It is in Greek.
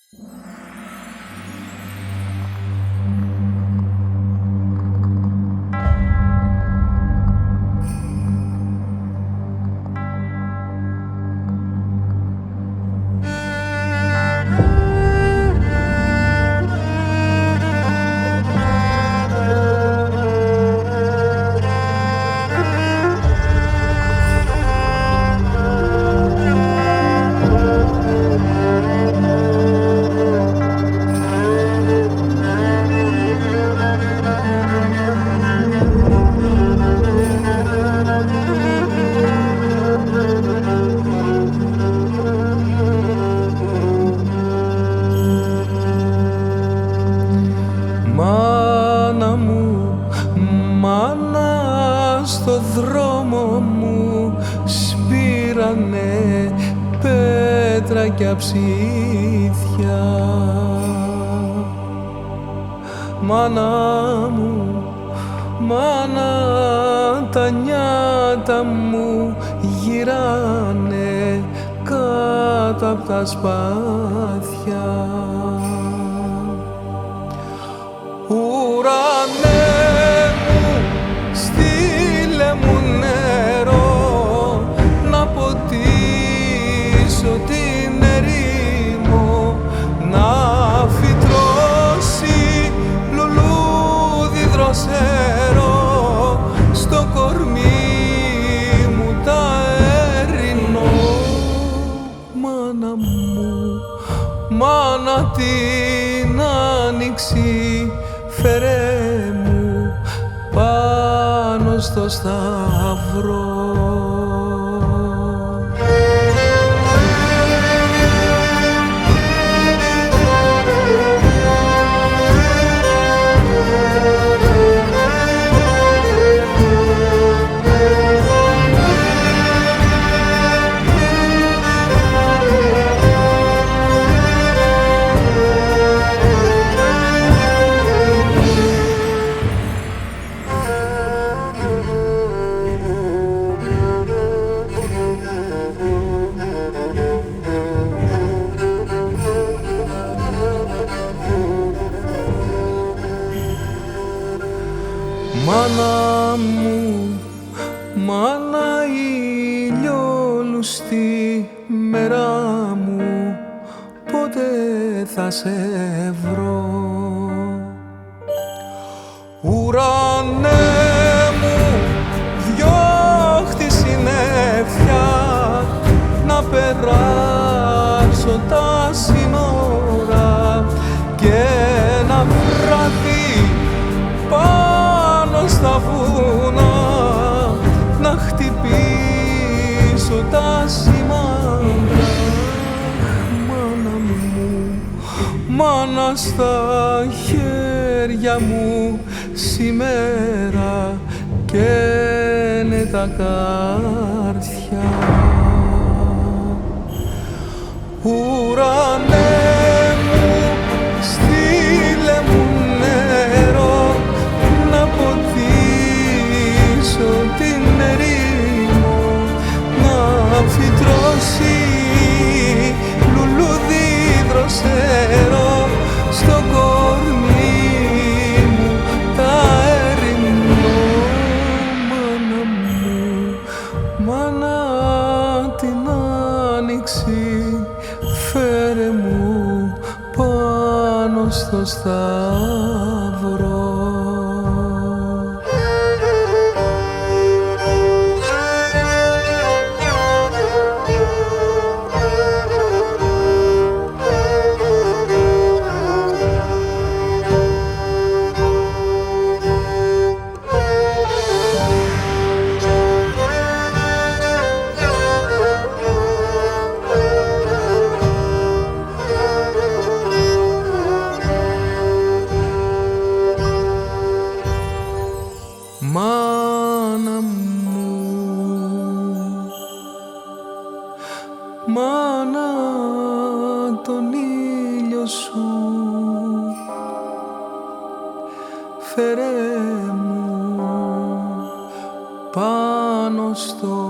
Μάνα μου, μάνα, στο δρόμο μου σπήρανε πέτρα και αψίθια. Μάνα μου, μάνα, τα νιάτα μου γυράνε κάτω απ' τα σπάθια. Ουρανέ μου, στείλε μου νερό να ποτίσω την ερήμο, να φυτρώσει λουλούδι δροσερό στο κορμί μου τα έρινο. Μάνα μου, μάνα, την άνοιξη φέρε μου πάνω στο σταυρό. Μάνα μου, μάνα, ηλιόλουστη μέρα μου, πότε θα σε βρω. Ουρανέ μου, διώχτη συννεφιά, να περάσω τα σύνορα και ένα βράδυ πάνω στα βουνά να χτυπήσω τα σημάδια. Μάνα μου, μάνα, στα χέρια μου σήμερα καίνε τα κάρτια. Ουρανέ μου, στείλε μου νερό να ποτίσω την ερήμο, να φυτρώσει λουλούδι δροσερό στο κορμί μου τα έρινο. Μάνα μου, μάνα, την άνοιξη φέρε μου πάνω στο σταυρό. Μάνα μου, μάνα, τον ήλιο σου φέρε μου πάνω στο